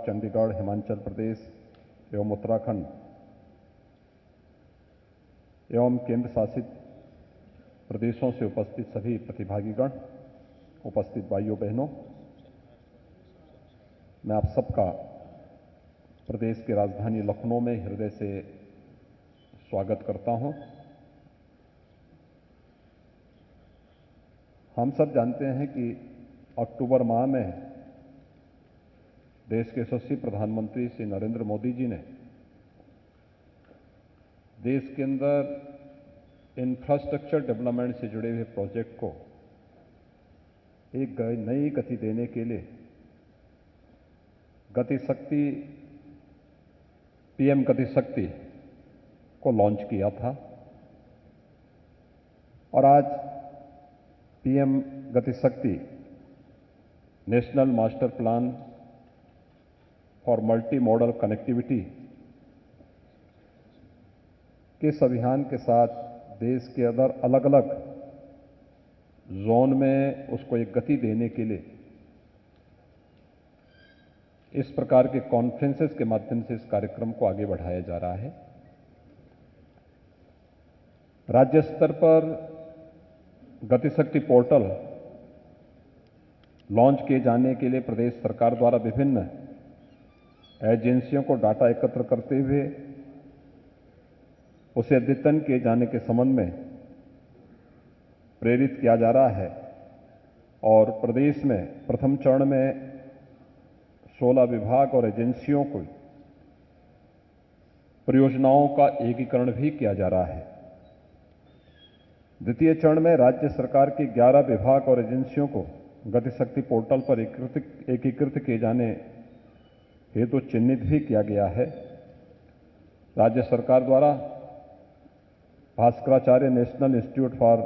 चंडीगढ़, हिमाचल प्रदेश एवं उत्तराखंड एवं केंद्र शासित प्रदेशों से उपस्थित सभी प्रतिभागीगण, उपस्थित भाइयों बहनों, मैं आप सबका प्रदेश की राजधानी लखनऊ में हृदय से स्वागत करता हूं। हम सब जानते हैं कि अक्टूबर माह में देश के यशस्वी प्रधानमंत्री श्री नरेंद्र मोदी जी ने देश के अंदर इंफ्रास्ट्रक्चर डेवलपमेंट से जुड़े हुए प्रोजेक्ट को एक नई गति देने के लिए गतिशक्ति पीएम गतिशक्ति को लॉन्च किया था और आज PM Gatishakti national master plan for multi model connectivity के इस अभियान के साथ देश के अंदर अलग अलग जोन में उसको एक गति देने के लिए इस प्रकार के कॉन्फ्रेंसेस के माध्यम से इस कार्यक्रम को आगे बढ़ाया जा रहा है। राज्य स्तर पर गतिशक्ति पोर्टल लॉन्च किए जाने के लिए प्रदेश सरकार द्वारा विभिन्न एजेंसियों को डाटा एकत्र करते हुए उसे अद्यतन किए जाने के संबंध में प्रेरित किया जा रहा है और प्रदेश में प्रथम चरण में 16 विभाग और एजेंसियों को परियोजनाओं का एकीकरण भी किया जा रहा है। द्वितीय चरण में राज्य सरकार के 11 विभाग और एजेंसियों को गतिशक्ति पोर्टल पर एकीकृत किए जाने हेतु चिन्हित भी किया गया है। राज्य सरकार द्वारा Bhaskaracharya national institute for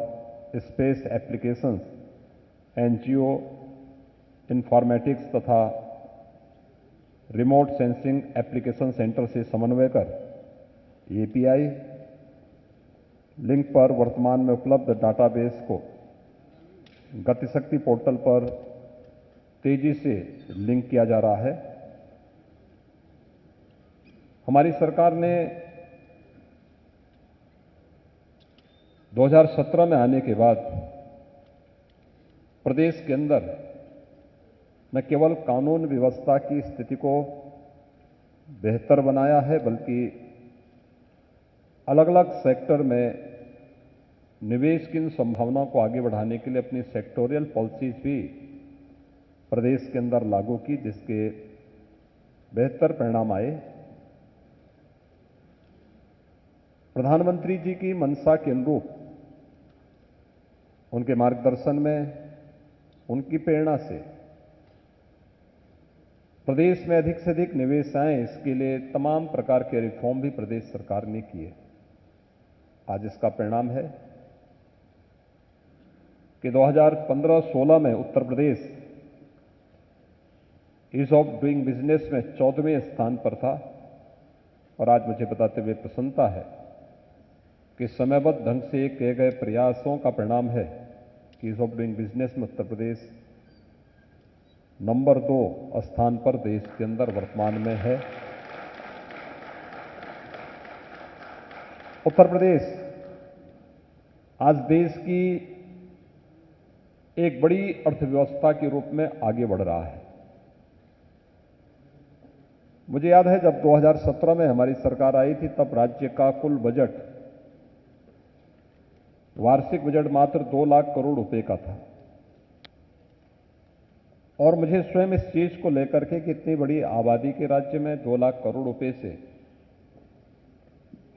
space applications, NGO informatics तथा रिमोट सेंसिंग एप्लीकेशन सेंटर से समन्वय कर एपीआई लिंक पर वर्तमान में उपलब्ध डाटाबेस को गतिशक्ति पोर्टल पर तेजी से लिंक किया जा रहा है। हमारी सरकार ने 2017 में आने के बाद प्रदेश के अंदर न केवल कानून व्यवस्था की स्थिति को बेहतर बनाया है, बल्कि अलग अलग सेक्टर में निवेश की इन संभावनाओं को आगे बढ़ाने के लिए अपनी सेक्टोरियल पॉलिसीज भी प्रदेश के अंदर लागू की, जिसके बेहतर परिणाम आए। प्रधानमंत्री जी की मंशा के अनुरूप उनके मार्गदर्शन में, उनकी प्रेरणा से प्रदेश में अधिक से अधिक निवेश आए, इसके लिए तमाम प्रकार के रिफॉर्म भी प्रदेश सरकार ने किए। आज इसका परिणाम है कि 2015-16 में Uttar Pradesh ease of doing business में 14वें स्थान पर था और आज मुझे बताते हुए प्रसन्नता है कि समयबद्ध ढंग से किए गए प्रयासों का परिणाम है कि ईज ऑफ डूइंग बिजनेस में उत्तर प्रदेश नंबर 2 स्थान पर देश के अंदर वर्तमान में है। उत्तर प्रदेश आज देश की एक बड़ी अर्थव्यवस्था के रूप में आगे बढ़ रहा है। मुझे याद है जब 2017 में हमारी सरकार आई थी, तब राज्य का कुल बजट, वार्षिक बजट मात्र 2 लाख करोड़ रुपए का था और मुझे स्वयं इस चीज को लेकर के कि इतनी बड़ी आबादी के राज्य में 2 लाख करोड़ रुपए से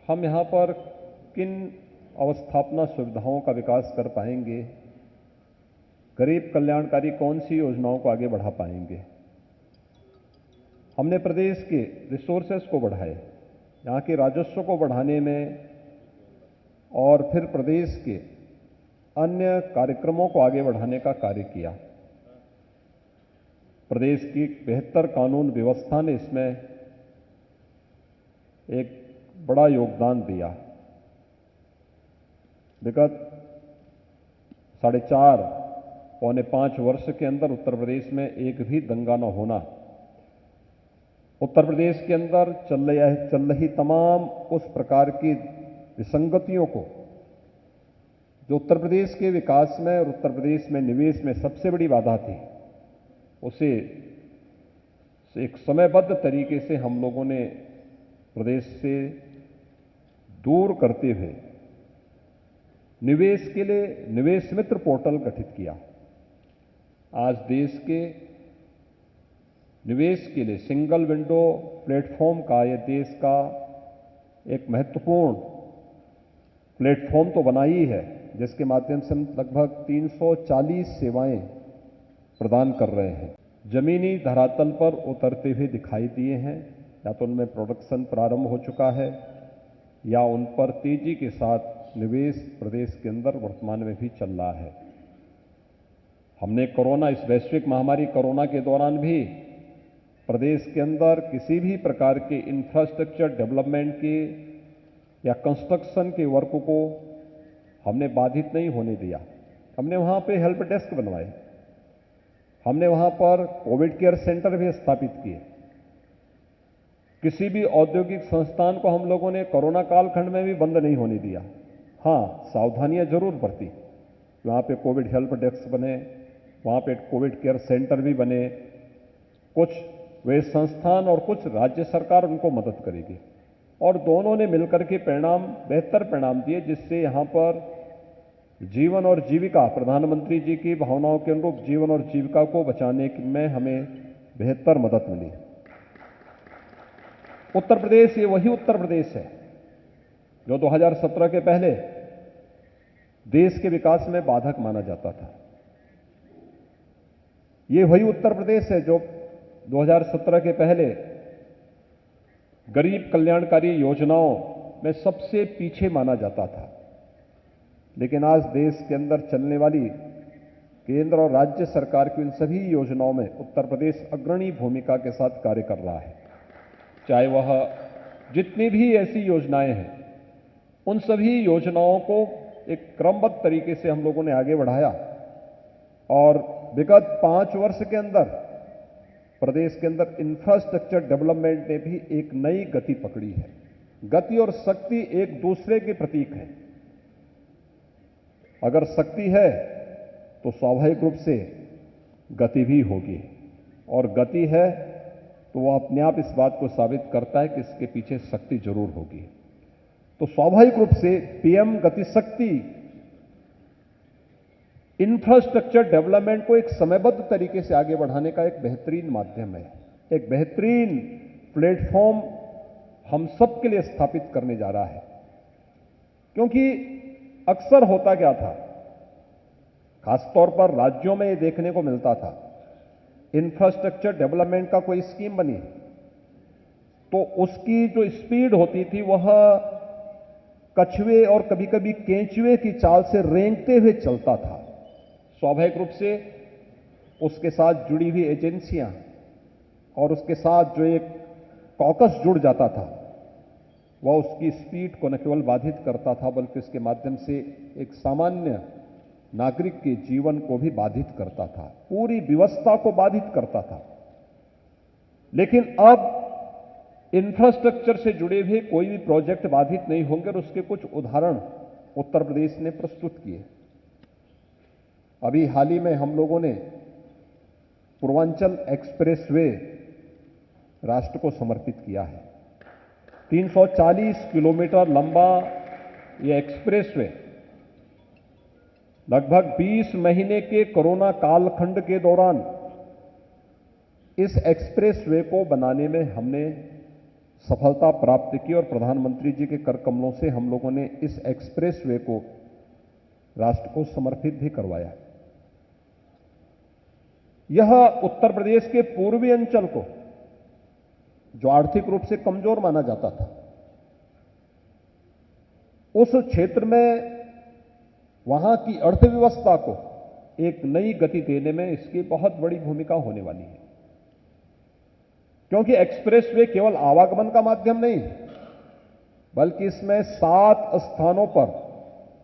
हम यहां पर किन अवस्थापना सुविधाओं का विकास कर पाएंगे, गरीब कल्याणकारी कौन सी योजनाओं को आगे बढ़ा पाएंगे। हमने प्रदेश के रिसोर्सेस को बढ़ाए, यहां के राजस्व को बढ़ाने में और फिर प्रदेश के अन्य कार्यक्रमों को आगे बढ़ाने का कार्य किया। प्रदेश की बेहतर कानून व्यवस्था ने इसमें एक बड़ा योगदान दिया। विगत 4.5 पौने 5 वर्ष के अंदर उत्तर प्रदेश में एक भी दंगा न होना, उत्तर प्रदेश के अंदर चल रही तमाम उस प्रकार की विसंगतियों को, जो उत्तर प्रदेश के विकास में और उत्तर प्रदेश में निवेश में सबसे बड़ी बाधा थी, उसे एक समयबद्ध तरीके से हम लोगों ने प्रदेश से दूर करते हुए निवेश के लिए निवेश मित्र पोर्टल गठित किया। आज देश के निवेश के लिए सिंगल विंडो प्लेटफॉर्म का यह देश का एक महत्वपूर्ण प्लेटफॉर्म तो बना ही है, जिसके माध्यम से हम लगभग 340 सेवाएं प्रदान कर रहे हैं। जमीनी धरातल पर उतरते हुए दिखाई दिए हैं, या तो उनमें प्रोडक्शन प्रारंभ हो चुका है या उन पर तेजी के साथ निवेश प्रदेश के अंदर वर्तमान में भी चल रहा है। हमने कोरोना, इस वैश्विक महामारी कोरोना के दौरान भी प्रदेश के अंदर किसी भी प्रकार के इंफ्रास्ट्रक्चर डेवलपमेंट के या कंस्ट्रक्शन के वर्क को हमने बाधित नहीं होने दिया। हमने वहां पे हेल्प डेस्क बनवाए, हमने वहां पर कोविड केयर सेंटर भी स्थापित किए। किसी भी औद्योगिक संस्थान को हम लोगों ने कोरोना कालखंड में भी बंद नहीं होने दिया। हां, सावधानियां जरूर बरती। वहां पे कोविड हेल्प डेस्क बने, वहां पे कोविड केयर सेंटर भी बने। कुछ वे संस्थान और कुछ राज्य सरकार उनको मदद करेगी, और दोनों ने मिलकर के बेहतर परिणाम दिए, जिससे यहां पर जीवन और जीविका, प्रधानमंत्री जी की भावनाओं के अनुरूप जीवन और जीविका को बचाने में हमें बेहतर मदद मिली। उत्तर प्रदेश, ये वही उत्तर प्रदेश है जो 2017 के पहले देश के विकास में बाधक माना जाता था। ये वही उत्तर प्रदेश है जो 2017 के पहले गरीब कल्याणकारी योजनाओं में सबसे पीछे माना जाता था। लेकिन आज देश के अंदर चलने वाली केंद्र और राज्य सरकार की इन सभी योजनाओं में उत्तर प्रदेश अग्रणी भूमिका के साथ कार्य कर रहा है। चाहे वह जितनी भी ऐसी योजनाएं हैं, उन सभी योजनाओं को एक क्रमबद्ध तरीके से हम लोगों ने आगे बढ़ाया, और विगत 5 वर्ष के अंदर प्रदेश के अंदर इंफ्रास्ट्रक्चर डेवलपमेंट ने भी एक नई गति पकड़ी है। गति और शक्ति एक दूसरे के प्रतीक है। अगर शक्ति है तो स्वाभाविक रूप से गति भी होगी, और गति है तो वह अपने आप इस बात को साबित करता है कि इसके पीछे शक्ति जरूर होगी। तो स्वाभाविक रूप से पीएम गति शक्ति इंफ्रास्ट्रक्चर डेवलपमेंट को एक समयबद्ध तरीके से आगे बढ़ाने का एक बेहतरीन माध्यम है, एक बेहतरीन प्लेटफॉर्म हम सबके लिए स्थापित करने जा रहा है। क्योंकि अक्सर होता क्या था, खासतौर पर राज्यों में ये देखने को मिलता था, इंफ्रास्ट्रक्चर डेवलपमेंट का कोई स्कीम बनी तो उसकी जो स्पीड होती थी वह कछुए और कभी कभी केंचुए की चाल से रेंगते हुए चलता था। स्वाभाविक रूप से उसके साथ जुड़ी हुई एजेंसियां और उसके साथ जो एक कॉकस जुड़ जाता था, वह उसकी स्पीड को न केवल बाधित करता था बल्कि उसके माध्यम से एक सामान्य नागरिक के जीवन को भी बाधित करता था, पूरी व्यवस्था को बाधित करता था। लेकिन अब इंफ्रास्ट्रक्चर से जुड़े हुए कोई भी प्रोजेक्ट बाधित नहीं होंगे, और उसके कुछ उदाहरण उत्तर प्रदेश ने प्रस्तुत किए। अभी हाल ही में हम लोगों ने पूर्वांचल एक्सप्रेसवे राष्ट्र को समर्पित किया है। 340 किलोमीटर लंबा यह एक्सप्रेसवे लगभग 20 महीने के कोरोना कालखंड के दौरान इस एक्सप्रेसवे को बनाने में हमने सफलता प्राप्त की, और प्रधानमंत्री जी के कर कमलों से हम लोगों ने इस एक्सप्रेसवे को राष्ट्र को समर्पित भी करवाया। यह उत्तर प्रदेश के पूर्वी अंचल को, जो आर्थिक रूप से कमजोर माना जाता था, उस क्षेत्र में वहां की अर्थव्यवस्था को एक नई गति देने में इसकी बहुत बड़ी भूमिका होने वाली है। क्योंकि एक्सप्रेसवे केवल आवागमन का माध्यम नहीं, बल्कि इसमें 7 स्थानों पर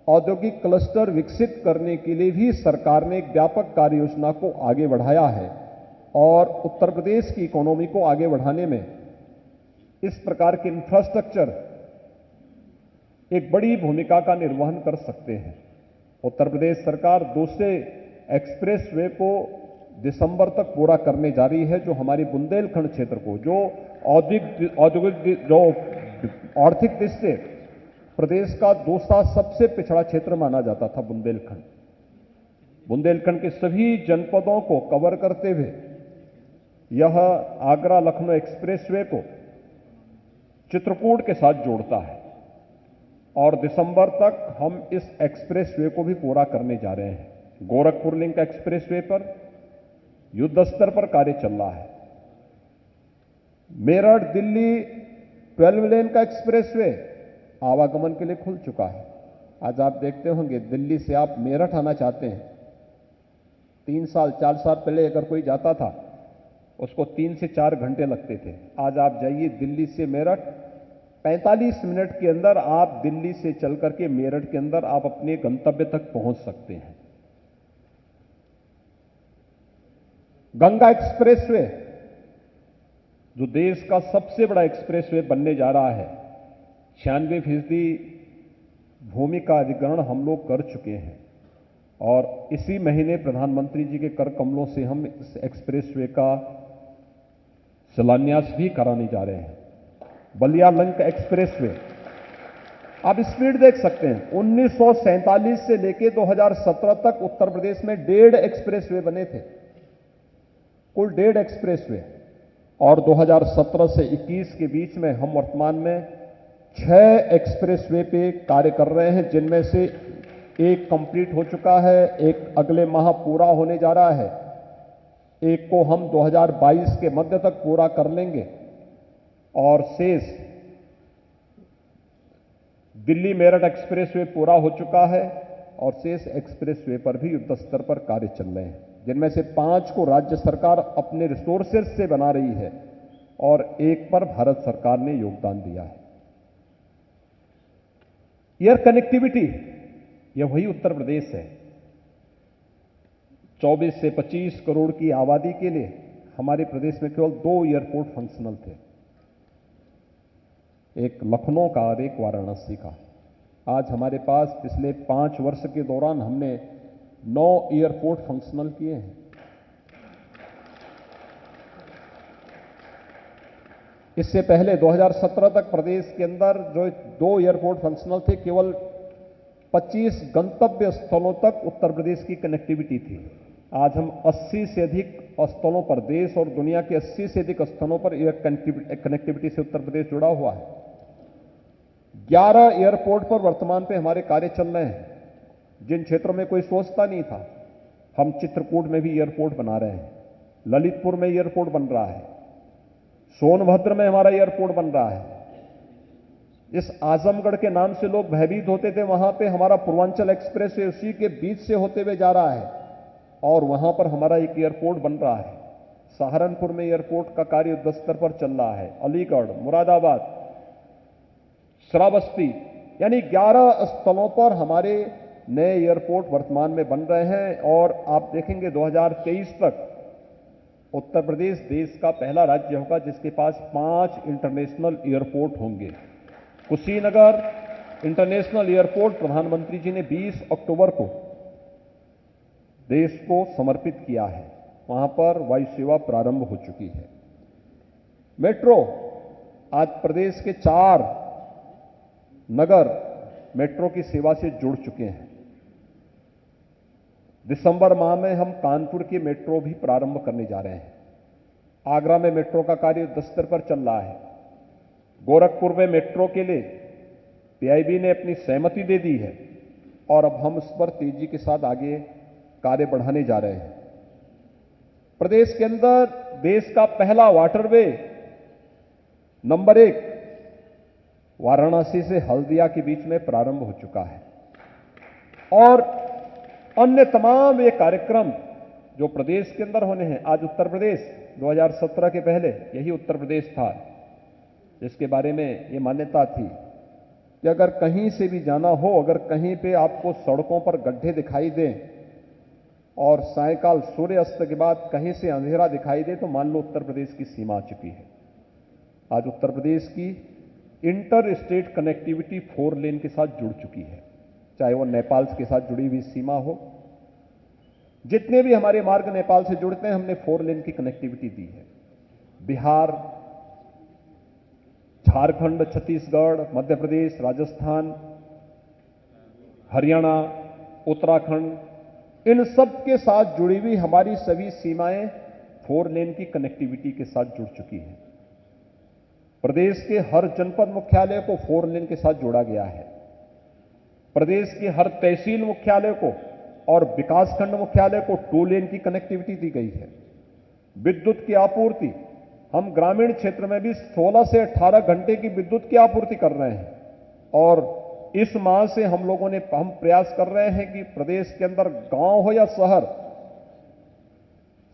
औद्योगिक क्लस्टर विकसित करने के लिए भी सरकार ने एक व्यापक कार्य योजना को आगे बढ़ाया है, और उत्तर प्रदेश की इकोनॉमी को आगे बढ़ाने में इस प्रकार के इंफ्रास्ट्रक्चर एक बड़ी भूमिका का निर्वहन कर सकते हैं। उत्तर प्रदेश सरकार दूसरे एक्सप्रेसवे को दिसंबर तक पूरा करने जा रही है, जो हमारी बुंदेलखंड क्षेत्र को, जो औद्योगिक जो आर्थिक दृष्टि से प्रदेश का दूसरा सबसे पिछड़ा क्षेत्र माना जाता था बुंदेलखंड। बुंदेलखंड के सभी जनपदों को कवर करते हुए यह आगरा लखनऊ एक्सप्रेसवे को चित्रकूट के साथ जोड़ता है और दिसंबर तक हम इस एक्सप्रेसवे को भी पूरा करने जा रहे हैं। गोरखपुर लिंक एक्सप्रेसवे पर युद्ध स्तर पर कार्य चल रहा है। मेरठ दिल्ली 12 लेन का एक्सप्रेसवे आवागमन के लिए खुल चुका है। आज आप देखते होंगे, दिल्ली से आप मेरठ आना चाहते हैं, 3 साल 4 साल पहले अगर कोई जाता था उसको 3 से 4 घंटे लगते थे। आज आप जाइए दिल्ली से मेरठ, 45 मिनट के अंदर आप दिल्ली से चल करके मेरठ के अंदर आप अपने गंतव्य तक पहुंच सकते हैं। गंगा एक्सप्रेसवे, जो देश का सबसे बड़ा एक्सप्रेसवे बनने जा रहा है, 96% भूमि का अधिग्रहण हम लोग कर चुके हैं और इसी महीने प्रधानमंत्री जी के कर कमलों से हम इस एक्सप्रेसवे का शिलान्यास भी कराने जा रहे हैं। बलिया लिंक एक्सप्रेसवे, आप स्पीड देख सकते हैं, 1947 से लेकर 2017 तक उत्तर प्रदेश में 1.5 एक्सप्रेसवे बने थे, कुल 1.5 एक्सप्रेसवे, और 2017 से 21 के बीच में हम वर्तमान में 6 एक्सप्रेसवे पे कार्य कर रहे हैं, जिनमें से एक कंप्लीट हो चुका है, एक अगले माह पूरा होने जा रहा है, एक को हम 2022 के मध्य तक पूरा कर लेंगे और शेष दिल्ली मेरठ एक्सप्रेसवे पूरा हो चुका है और शेष एक्सप्रेसवे पर भी युद्ध स्तर पर कार्य चल रहे हैं, जिनमें से 5 को राज्य सरकार अपने रिसोर्सेज से बना रही है और एक पर भारत सरकार ने योगदान दिया है। एयर कनेक्टिविटी, यह वही उत्तर प्रदेश है। 24 से 25 करोड़ की आबादी के लिए हमारे प्रदेश में केवल 2 एयरपोर्ट फंक्शनल थे, एक लखनऊ का और एक वाराणसी का। आज हमारे पास पिछले 5 वर्ष के दौरान हमने 9 एयरपोर्ट फंक्शनल किए हैं। इससे पहले 2017 तक प्रदेश के अंदर जो 2 एयरपोर्ट फंक्शनल थे, केवल 25 गंतव्य स्थलों तक उत्तर प्रदेश की कनेक्टिविटी थी। आज हम 80 से अधिक स्थलों पर, देश और दुनिया के 80 से अधिक स्थलों पर एयर कनेक्टिविटी से उत्तर प्रदेश जुड़ा हुआ है। 11 एयरपोर्ट पर वर्तमान पे हमारे कार्य चल रहे हैं, जिन क्षेत्रों में कोई सोचता नहीं था। हम चित्रकूट में भी एयरपोर्ट बना रहे हैं, ललितपुर में एयरपोर्ट बन रहा है, सोनभद्र में हमारा एयरपोर्ट बन रहा है। इस आजमगढ़ के नाम से लोग भयभीत होते थे, वहां पे हमारा पूर्वांचल एक्सप्रेस उसी के बीच से होते हुए जा रहा है और वहां पर हमारा एक एयरपोर्ट बन रहा है। सहारनपुर में एयरपोर्ट का कार्य युद्ध स्तर पर चल रहा है। अलीगढ़, मुरादाबाद, श्रावस्ती, यानी 11 स्थलों पर हमारे नए एयरपोर्ट वर्तमान में बन रहे हैं और आप देखेंगे 2023 तक उत्तर प्रदेश देश का पहला राज्य होगा जिसके पास 5 इंटरनेशनल एयरपोर्ट होंगे। कुशीनगर इंटरनेशनल एयरपोर्ट प्रधानमंत्री जी ने 20 अक्टूबर को देश को समर्पित किया है, वहां पर वायु सेवा प्रारंभ हो चुकी है। मेट्रो, आज प्रदेश के 4 नगर मेट्रो की सेवा से जुड़ चुके हैं। दिसंबर माह में हम कानपुर की मेट्रो भी प्रारंभ करने जा रहे हैं। आगरा में मेट्रो का कार्य युद्ध स्तर पर चल रहा है। गोरखपुर में मेट्रो के लिए पीआईबी ने अपनी सहमति दे दी है और अब हम उस पर तेजी के साथ आगे कार्य बढ़ाने जा रहे हैं। प्रदेश के अंदर देश का पहला वाटरवे नंबर 1 वाराणसी से हल्दिया के बीच में प्रारंभ हो चुका है और अन्य तमाम ये कार्यक्रम जो प्रदेश के अंदर होने हैं। आज उत्तर प्रदेश 2017 के पहले यही उत्तर प्रदेश था जिसके बारे में ये मान्यता थी कि अगर कहीं से भी जाना हो, अगर कहीं पे आपको सड़कों पर गड्ढे दिखाई दें और सायंकाल सूर्यास्त के बाद कहीं से अंधेरा दिखाई दे तो मान लो उत्तर प्रदेश की सीमा आ चुकी है। आज उत्तर प्रदेश की इंटर स्टेट कनेक्टिविटी 4 लेन के साथ जुड़ चुकी है, चाहे वो नेपाल के साथ जुड़ी हुई सीमा हो। जितने भी हमारे मार्ग नेपाल से जुड़ते हैं, हमने 4 लेन की कनेक्टिविटी दी है। बिहार, झारखंड, छत्तीसगढ़, मध्य प्रदेश, राजस्थान, हरियाणा, उत्तराखंड, इन सब के साथ जुड़ी हुई हमारी सभी सीमाएं 4 लेन की कनेक्टिविटी के साथ जुड़ चुकी हैं। प्रदेश के हर जनपद मुख्यालय को 4 लेन के साथ जोड़ा गया है। प्रदेश के हर तहसील मुख्यालय को और विकासखंड मुख्यालय को 2 लेन की कनेक्टिविटी दी गई है। विद्युत की आपूर्ति, हम ग्रामीण क्षेत्र में भी 16 से 18 घंटे की विद्युत की आपूर्ति कर रहे हैं और इस माह से हम प्रयास कर रहे हैं कि प्रदेश के अंदर गांव हो या शहर,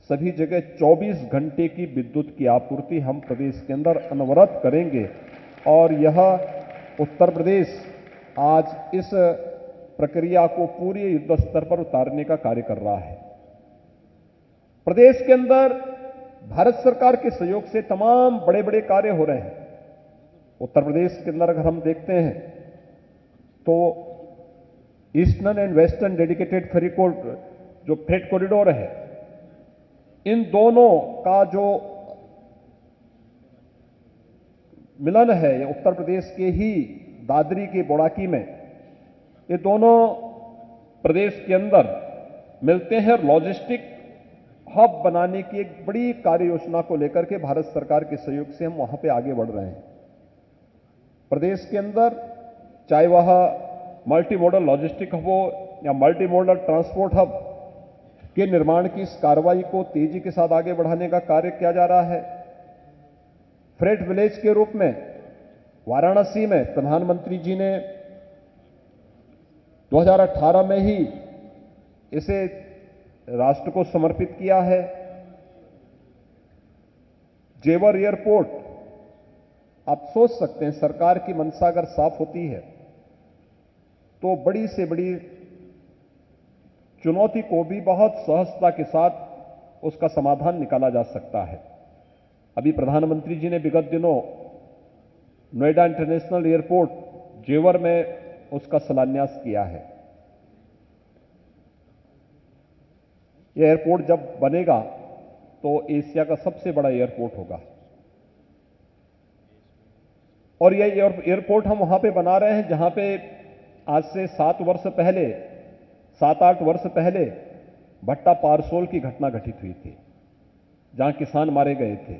सभी जगह 24 घंटे की विद्युत की आपूर्ति हम प्रदेश के अंदर अनवरत करेंगे और यह उत्तर प्रदेश आज इस प्रक्रिया को पूरे युद्ध स्तर पर उतारने का कार्य कर रहा है। प्रदेश के अंदर भारत सरकार के सहयोग से तमाम बड़े बड़े कार्य हो रहे हैं। उत्तर प्रदेश के अंदर अगर हम देखते हैं तो eastern and western dedicated freight corridor है, इन दोनों का जो मिलन है, ये उत्तर प्रदेश के ही दादरी के बोड़ाकी में, ये दोनों प्रदेश के अंदर मिलते हैं और लॉजिस्टिक हब बनाने की एक बड़ी कार्य योजना को लेकर के भारत सरकार के सहयोग से हम वहां पे आगे बढ़ रहे हैं। प्रदेश के अंदर चाहे वह मल्टी मॉडल लॉजिस्टिक हब हो या मल्टी मॉडल ट्रांसपोर्ट हब के निर्माण की इस कार्रवाई को तेजी के साथ आगे बढ़ाने का कार्य किया जा रहा है। फ्रेट विलेज के रूप में वाराणसी में प्रधानमंत्री जी ने 2018 में ही इसे राष्ट्र को समर्पित किया है। जेवर एयरपोर्ट, आप सोच सकते हैं सरकार की मंशा अगर साफ होती है तो बड़ी से बड़ी चुनौती को भी बहुत सहजता के साथ उसका समाधान निकाला जा सकता है। अभी प्रधानमंत्री जी ने विगत दिनों नोएडा इंटरनेशनल एयरपोर्ट जेवर में उसका शिलान्यास किया है। यह एयरपोर्ट जब बनेगा तो एशिया का सबसे बड़ा एयरपोर्ट होगा और यह एयरपोर्ट हम वहां पे बना रहे हैं जहां पे आज से 7-8 वर्ष पहले भट्टा पारसोल की घटना घटित हुई थी, जहां किसान मारे गए थे,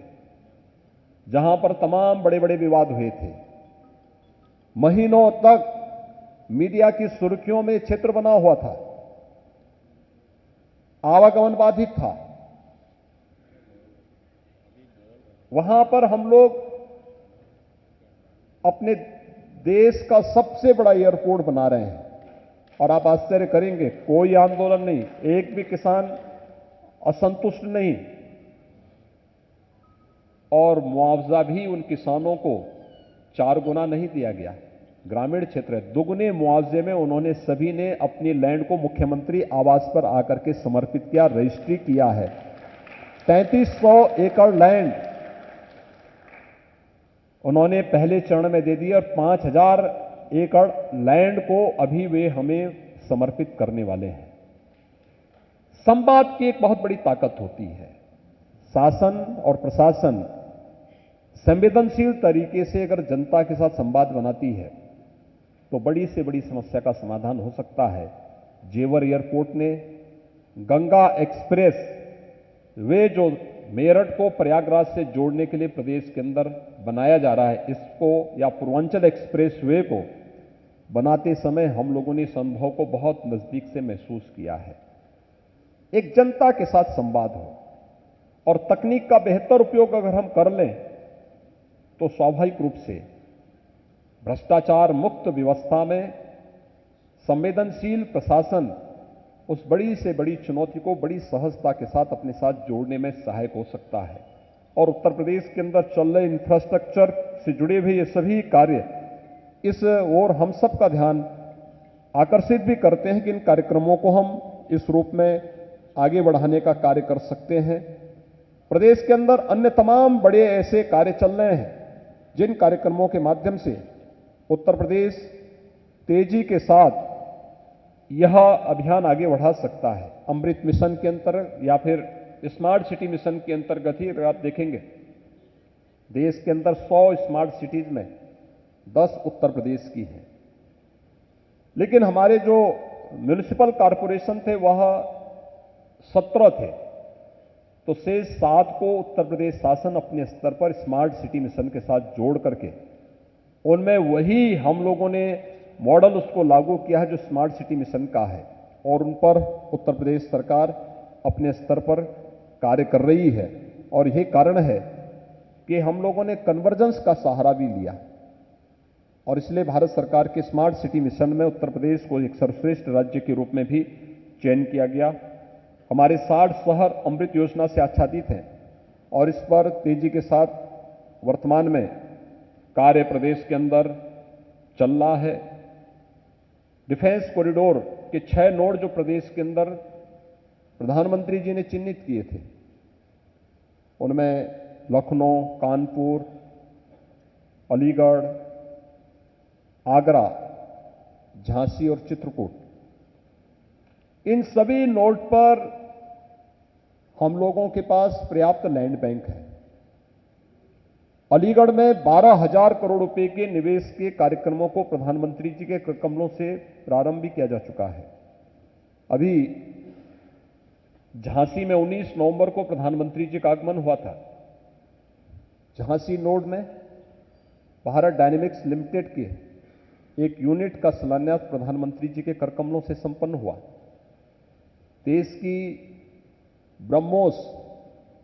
जहां पर तमाम बड़े बड़े विवाद हुए थे। महीनों तक मीडिया की सुर्खियों में क्षेत्र बना हुआ था, आवागमन बाधित था। वहां पर हम लोग अपने देश का सबसे बड़ा एयरपोर्ट बना रहे हैं और आप आश्चर्य करेंगे, कोई आंदोलन नहीं, एक भी किसान असंतुष्ट नहीं और मुआवजा भी उन किसानों को 4 गुना नहीं दिया गया। ग्रामीण क्षेत्र है, दुगने मुआवजे में उन्होंने सभी ने अपनी लैंड को मुख्यमंत्री आवास पर आकर के समर्पित किया, रजिस्ट्री किया है। 3300 एकड़ लैंड उन्होंने पहले चरण में दे दी और 5000 एकड़ लैंड को अभी वे हमें समर्पित करने वाले हैं। संवाद की एक बहुत बड़ी ताकत होती है। शासन और प्रशासन संवेदनशील तरीके से अगर जनता के साथ संवाद बनाती है तो बड़ी से बड़ी समस्या का समाधान हो सकता है। जेवर एयरपोर्ट ने गंगा एक्सप्रेस वे जो मेरठ को प्रयागराज से जोड़ने के लिए प्रदेश के अंदर बनाया जा रहा है, इसको या पूर्वांचल एक्सप्रेस वे को बनाते समय हम लोगों ने इस अनुभव को बहुत नजदीक से महसूस किया है। एक जनता के साथ संवाद हो और तकनीक का बेहतर उपयोग अगर हम कर लें तो स्वाभाविक रूप से भ्रष्टाचार मुक्त व्यवस्था में संवेदनशील प्रशासन उस बड़ी से बड़ी चुनौती को बड़ी सहजता के साथ अपने साथ जोड़ने में सहायक हो सकता है। और उत्तर प्रदेश के अंदर चल रहे इंफ्रास्ट्रक्चर से जुड़े हुए ये सभी कार्य इस ओर हम सब का ध्यान आकर्षित भी करते हैं कि इन कार्यक्रमों को हम इस रूप में आगे बढ़ाने का कार्य कर सकते हैं। प्रदेश के अंदर अन्य तमाम बड़े ऐसे कार्य चल रहे हैं जिन कार्यक्रमों के माध्यम से उत्तर प्रदेश तेजी के साथ यह अभियान आगे बढ़ा सकता है, अमृत मिशन के अंतर्गत या फिर स्मार्ट सिटी मिशन के अंतर्गत ही अगर आप देखेंगे, देश के अंदर 100 स्मार्ट सिटीज में 10 उत्तर प्रदेश की हैं। लेकिन हमारे जो म्युनिसिपल कॉरपोरेशन थे वह 17 थे, तो शेष 7 को उत्तर प्रदेश शासन अपने स्तर पर स्मार्ट सिटी मिशन के साथ जोड़ करके उनमें वही हम लोगों ने मॉडल उसको लागू किया है जो स्मार्ट सिटी मिशन का है, और उन पर उत्तर प्रदेश सरकार अपने स्तर पर कार्य कर रही है। और यही कारण है कि हम लोगों ने कन्वर्जेंस का सहारा भी लिया, और इसलिए भारत सरकार के स्मार्ट सिटी मिशन में उत्तर प्रदेश को एक सर्वश्रेष्ठ राज्य के रूप में भी चयन किया गया। हमारे 60 शहर अमृत योजना से आच्छादित हैं, और इस पर तेजी के साथ वर्तमान में कार्य प्रदेश के अंदर चल रहा है। डिफेंस कॉरिडोर के 6 नोड जो प्रदेश के अंदर प्रधानमंत्री जी ने चिन्हित किए थे, उनमें लखनऊ, कानपुर, अलीगढ़, आगरा, झांसी और चित्रकूट, इन सभी नोड पर हम लोगों के पास पर्याप्त लैंड बैंक है। अलीगढ़ में 12,000 करोड़ रुपए के निवेश के कार्यक्रमों को प्रधानमंत्री जी के कमलों से प्रारंभ भी किया जा चुका है। अभी झांसी में 19 नवंबर को प्रधानमंत्री जी का आगमन हुआ था। झांसी नोड में भारत डायनेमिक्स लिमिटेड के एक यूनिट का शिलान्यास प्रधानमंत्री जी के करकमलों से संपन्न हुआ। देश की ब्रह्मोस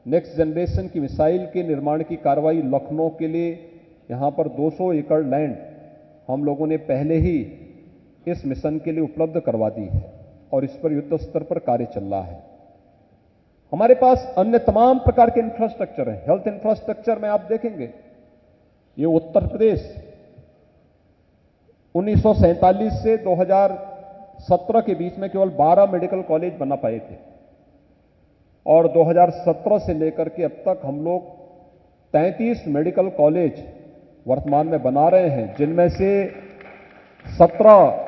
नेक्स्ट जनरेशन की मिसाइल के निर्माण की कार्रवाई लखनऊ के लिए यहां पर 200 एकड़ लैंड हम लोगों ने पहले ही इस मिशन के लिए उपलब्ध करवा दी है, और इस पर युद्ध स्तर पर कार्य चल रहा है। हमारे पास अन्य तमाम प्रकार के इंफ्रास्ट्रक्चर हैं। हेल्थ इंफ्रास्ट्रक्चर में आप देखेंगे, ये उत्तर प्रदेश 1947 से 2017 के बीच में केवल 12 मेडिकल कॉलेज बना पाए थे, और 2017 से लेकर के अब तक हम लोग 33 मेडिकल कॉलेज वर्तमान में बना रहे हैं, जिनमें से 17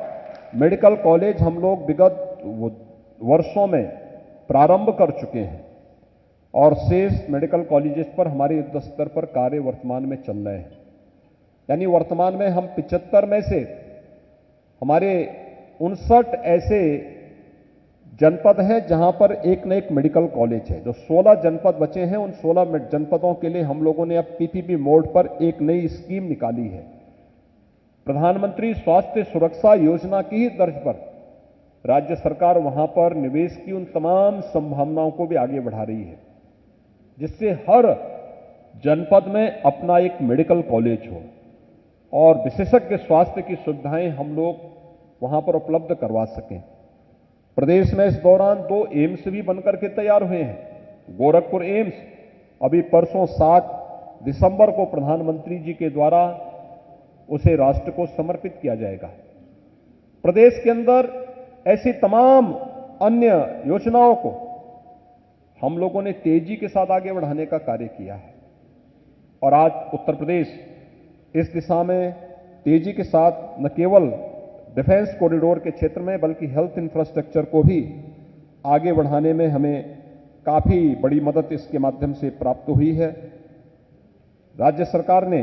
मेडिकल कॉलेज हम लोग विगत वर्षों में प्रारंभ कर चुके हैं, और शेष मेडिकल कॉलेजेस पर हमारे युद्ध स्तर पर कार्य वर्तमान में चल रहे हैं। यानी वर्तमान में हम 75 में से हमारे 59 ऐसे जनपद हैं जहां पर एक न एक मेडिकल कॉलेज है। जो 16 जनपद बचे हैं, उन 16 जनपदों के लिए हम लोगों ने अब पीपीपी मोड पर एक नई स्कीम निकाली है। प्रधानमंत्री स्वास्थ्य सुरक्षा योजना की ही तर्ज पर राज्य सरकार वहां पर निवेश की उन तमाम संभावनाओं को भी आगे बढ़ा रही है, जिससे हर जनपद में अपना एक मेडिकल कॉलेज हो और विशेषज्ञ स्वास्थ्य की सुविधाएं हम लोग वहां पर उपलब्ध करवा सकें। प्रदेश में इस दौरान 2 एम्स भी बनकर के तैयार हुए हैं। गोरखपुर एम्स अभी परसों 7 दिसंबर को प्रधानमंत्री जी के द्वारा उसे राष्ट्र को समर्पित किया जाएगा। प्रदेश के अंदर ऐसी तमाम अन्य योजनाओं को हम लोगों ने तेजी के साथ आगे बढ़ाने का कार्य किया है, और आज उत्तर प्रदेश इस दिशा में तेजी के साथ न केवल डिफेंस कॉरिडोर के क्षेत्र में बल्कि हेल्थ इंफ्रास्ट्रक्चर को भी आगे बढ़ाने में हमें काफी बड़ी मदद इसके माध्यम से प्राप्त हुई है। राज्य सरकार ने,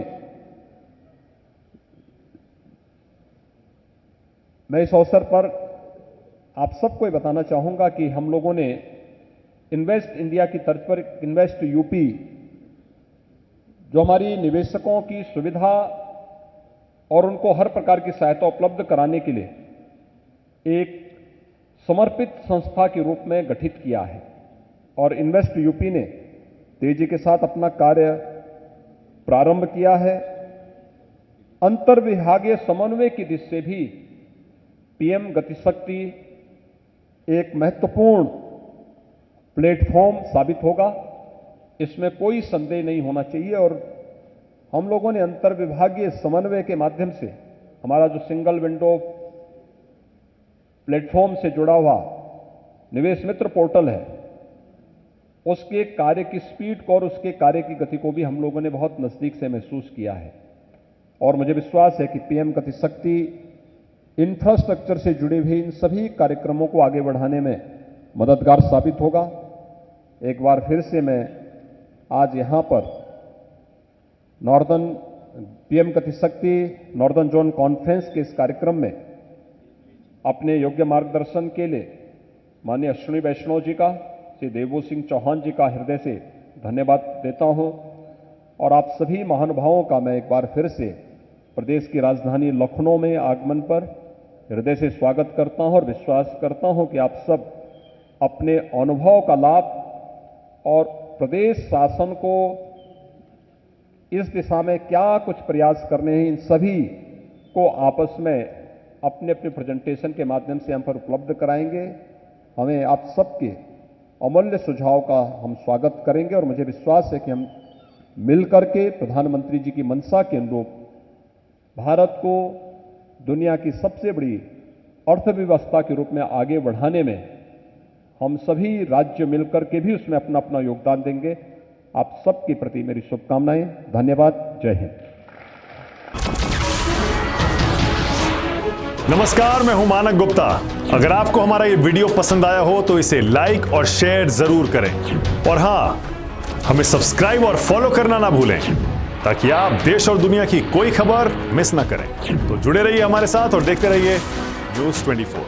मैं इस अवसर पर आप सबको ये बताना चाहूंगा कि हम लोगों ने इन्वेस्ट इंडिया की तर्ज पर इन्वेस्ट यूपी, जो हमारी निवेशकों की सुविधा और उनको हर प्रकार की सहायता उपलब्ध कराने के लिए एक समर्पित संस्था के रूप में गठित किया है, और इन्वेस्ट यूपी ने तेजी के साथ अपना कार्य प्रारंभ किया है। अंतर्विभागीय समन्वय की दृष्टि से भी पीएम गतिशक्ति एक महत्वपूर्ण प्लेटफॉर्म साबित होगा, इसमें कोई संदेह नहीं होना चाहिए। और हम लोगों ने अंतर्विभागीय समन्वय के माध्यम से हमारा जो सिंगल विंडो प्लेटफॉर्म से जुड़ा हुआ निवेश मित्र पोर्टल है, उसके कार्य की स्पीड को और उसके कार्य की गति को भी हम लोगों ने बहुत नजदीक से महसूस किया है। और मुझे विश्वास है कि पीएम गति शक्ति इंफ्रास्ट्रक्चर से जुड़े हुए इन सभी कार्यक्रमों को आगे बढ़ाने में मददगार साबित होगा। एक बार फिर से मैं आज यहां पर पीएम गति शक्ति नॉर्दर्न जोन कॉन्फ्रेंस के इस कार्यक्रम में अपने योग्य मार्गदर्शन के लिए माननीय अश्विनी वैष्णव जी का, श्री देवभूत सिंह चौहान जी का हृदय से धन्यवाद देता हूं और आप सभी महानुभावों का मैं एक बार फिर से प्रदेश की राजधानी लखनऊ में आगमन पर हृदय से स्वागत करता हूं और विश्वास करता हूं कि आप सब अपने अनुभव का लाभ और प्रदेश शासन को इस दिशा में क्या कुछ प्रयास करने हैं इन सभी को आपस में अपने अपने प्रेजेंटेशन के माध्यम से हम पर उपलब्ध कराएंगे। हमें आप सबके अमूल्य सुझाव का हम स्वागत करेंगे और मुझे विश्वास है कि हम मिलकर के प्रधानमंत्री जी की मंशा के अनुरूप भारत को दुनिया की सबसे बड़ी अर्थव्यवस्था के रूप में आगे बढ़ाने में हम सभी राज्य मिलकर के भी उसमें अपना अपना योगदान देंगे। आप सबके प्रति मेरी शुभकामनाएं। धन्यवाद। जय हिंद। नमस्कार, मैं हूं मानक गुप्ता। अगर आपको हमारा ये वीडियो पसंद आया हो तो इसे लाइक और शेयर जरूर करें और हां, हमें सब्सक्राइब और फॉलो करना ना भूलें ताकि आप देश और दुनिया की कोई खबर मिस ना करें। तो जुड़े रहिए हमारे साथ और देखते रहिए News 24।